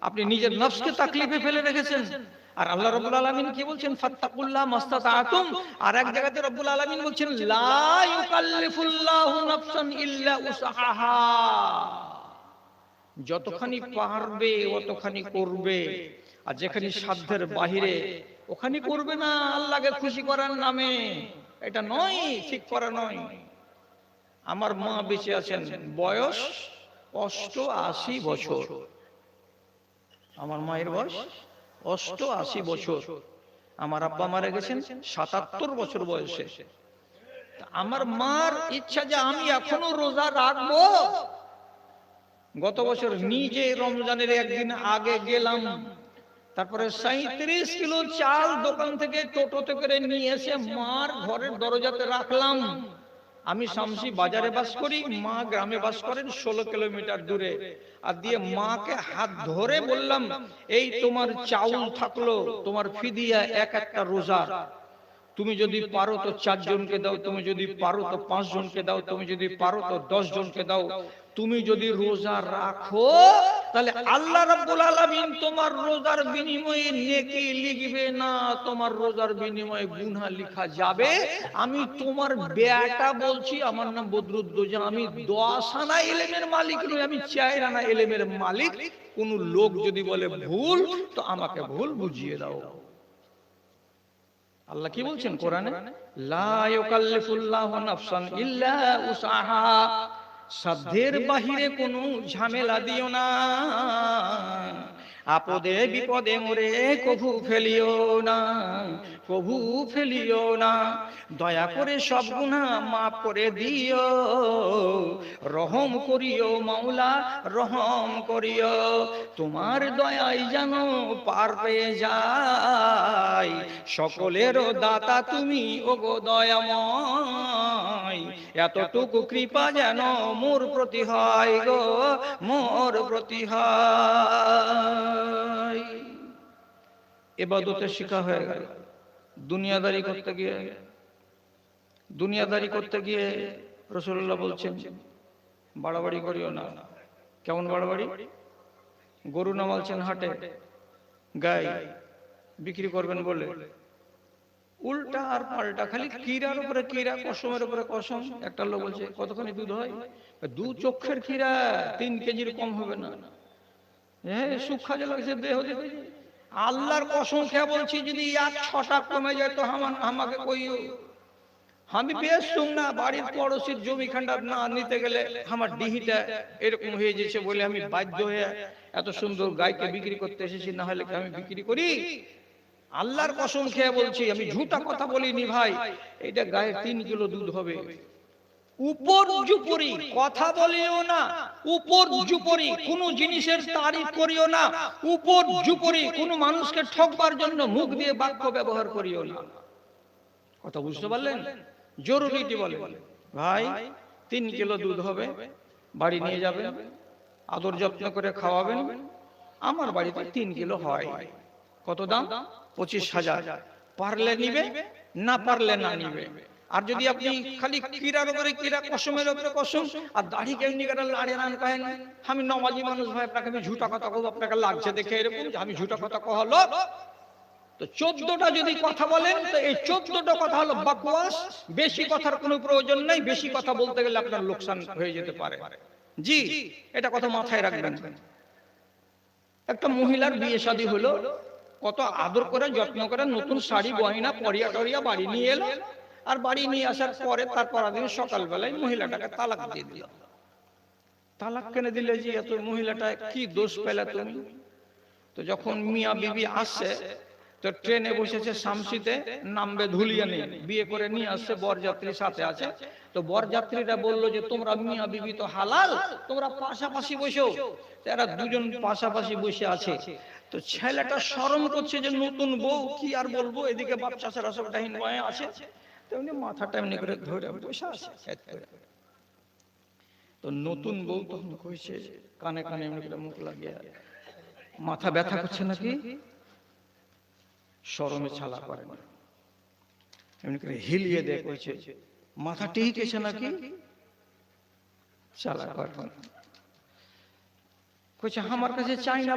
আপনি নিজের নফসকে তাকলিফে ফেলে রেখেছেন। আর আল্লাহ রাব্বুল আলামিন কি বলছেন? ফাত্তাকুল্লাহ মাস্তাতাতুম। আর এক জায়গাতে রব্বুল আলামিন বলছেন লা ইউকাল্লিফুল্লাহু নাফসান ইল্লা উসআহা। যতখানি পারবে অতখানি করবে, আর যেখানে সাধ্যের বাহিরে ওখানে করবে না আল্লাহকে খুশি করার নামে। এটা নয়, ঠিক করা নয়। আমার মা বেঁচে আছেন, বয়স ৮৮ বছর। আমার মায়ের বয়স ৮৮ বছর। আমার আব্বা মারা গেছেন ৭৭ বছর বয়সে। আমার মার ইচ্ছা যে আমি এখনো রোজা রাখবো। গত বছর নিজে রমজানের একদিন আগে গেলাম, তারপরে ৩৭ কিলো চাল দোকান থেকে টোটোতে করে নিয়ে এসে মার ঘরের দরজাতে রাখলাম। আমি শামসি বাজারে বাস করি, মা গ্রামে বাস করেন ১৬ কিলোমিটার দূরে। আর দিয়ে মাকে হাত ধরে বললাম, এই তোমার চাউল থাকলো, তোমার ফিদিয়া এক একটা রোজা। তুমি যদি পারো তো ৪ জনকে দাও, তুমি যদি পারো তো ৫ জনকে দাও, তুমি যদি পারো তো ১০ জনকে দাও। তুমি যদি রোজা রাখো তাহলে আল্লাহ রাব্বুল আলামিন তোমার রোজার বিনিময়ে নেকি লিখবে না, তোমার রোজার বিনিময়ে গুনাহ লিখা যাবে। আমি তোমার বেটা বলছি, আমার নাম বদরুদ্দোজা, আমি ১০ আনা ইলমের মালিক নই, আমি ৪ আনা ইলমের মালিক। কোন লোক যদি বলে ভুল তো আমাকে ভুল বুঝিয়ে দাও। আল্লাহ কি বলছেন কোরআনে? লা ইউকাল্লিফুল্লাহু নাফসান ইল্লা উসআহা। সাধ্যের বাহিরে কোনো ঝামেলা দিও না, আপদে বিপদে মোরে কভু ফেলিও না, কভু ফেলিও না। দয়া করে সব গুনাহ মাফ করে দিও, রহম করিও মাওলা, রহম করিও। তোমার দয়ায় যেন পার পেয়ে যায়, সকলের দাতা তুমি ওগো দয়াময়। এতটুকু কৃপা যেন মোর প্রতি হয় গো, মোর প্রতি হয়। ইবাদতের শিক্ষা হয়ে গেল। দুনিয়াদারি করতে গিয়ে রাসূলুল্লাহ বলছেন বাড়াবাড়ি করিও না। কেমন বাড়াবাড়ি? গরু নামালছেন হাটে, গাই বিক্রি করবেন বলে উল্টা আর পাল্টা, খালি কিরার উপরে কিরা, কসমের উপরে কসম। একটা লোক বলছে কতখানি দুধ হয়? ২ চক্ষের কিরা ৩ কেজির কম হবে না। হ্যাঁ, সুখা যে লাগছে দেহ দেখে। আল্লাহর কসম খেয়ে বলছি, যদি ১-৬টা কমে যায় তো আমাকে কইও। আমি বেচতুম না, বাড়ির পড়োশির জমি খান্ডা না নিতে গেলে আমার ডিহিটা এরকম হয়ে যাচ্ছে বলে আমি বাধ্য হয়ে এত সুন্দর গাইকে বিক্রি করতে এসেছি, না হলে আমি বিক্রি করি? আল্লাহর কসম খেয়ে বলছি, আমি ঝুটা কথা বলিনি ভাই। এটা গায়ে ৩ কিলো দুধ হবে। উপর জুপরি কথা বলিও না, উপর জুপরি কোন জিনিসের তারিফ করিও না, উপর জুপরি কোন মানুষকে ঠকবার জন্য মুখ দিয়ে বাক্য ব্যবহার করিও না। কথা বুঝতে পারলেন? জরুরিটি বলে ভাই ৩ কিলো দুধ হবে, বাড়ি নিয়ে যাবেন, আদর যত্ন করে খাওয়াবেন। আমার বাড়িতে ৩ কিলো হয়। কত দাম? ২৫,০০০। পারলে নিবে, না পারলে না নিবে। আর যদি আপনি খালি কিরার উপরে কিরা, কসমের উপরে কসম, আর দাড়ি কেমনি করে লাড়ে রান কহেন, আমি নমাজি মানুষ ভাই, আপনাকে আমি ঝুটা কথা কব, আপনাকে লাগছে দেখে এরকম যে আমি ঝুটা কথা কহলো। তো ১৪টা যদি কথা বলেন তো এই ১৪টা কথা হলো বকওয়াস। বেশি কথার কোনো প্রয়োজন নাই, বেশি কথা বলতে গেলে আপনার লোকসান হয়ে যেতে পারে। জি, এটা কথা মাথায় রাখবেন। একটা মহিলার বিয়ে শাদী হলো, কত আদর করে যত্ন করে নতুন শাড়ি গয়না পরিয়া টরিয়া বাড়ি নিয়ে এলো। আর বাড়ি নিয়ে আসার পরে তারপর দিন সকালবেলায় মহিলাটাকে তালাক দিয়ে দিল। তালাক কেন দিলে? যে এত মহিলাটা কি দোষ পেলে তুমি? তো যখন মিয়া বিবি আসছে, তো ট্রেনে বসেছে শামসিতে, নামবে ধুলিয়ানে, বিয়ে করে নিয়ে আসছে, বরযাত্রী সাথে আছে। তো বরযাত্রীরা বললো যে তোমরা মিয়া বিবি তো হালাল, তোমরা পাশাপাশি বসো। এরা দুজন পাশাপাশি বসে আছে। তো ছেলেটা শরম করছে যে নতুন বউ, কি আর বলবো, এদিকে বাপ চাচারা সব ডাইন বাঁয়ে আছে, তেমনি মাথাটা এমনি করে ধরে বসে আছে। তো নতুন বউ তখন কইছে, কানে কানে এমনি করে মুখ লাগিয়ে, মাথা ব্যথা করছে নাকি? শরমে ছালা করে না, এমনি করে হিলিয়ে দেয়, কইছে মাথা ঠিক আছে নাকি? ছালা করে না। কইছে আমার কাছে চাই না।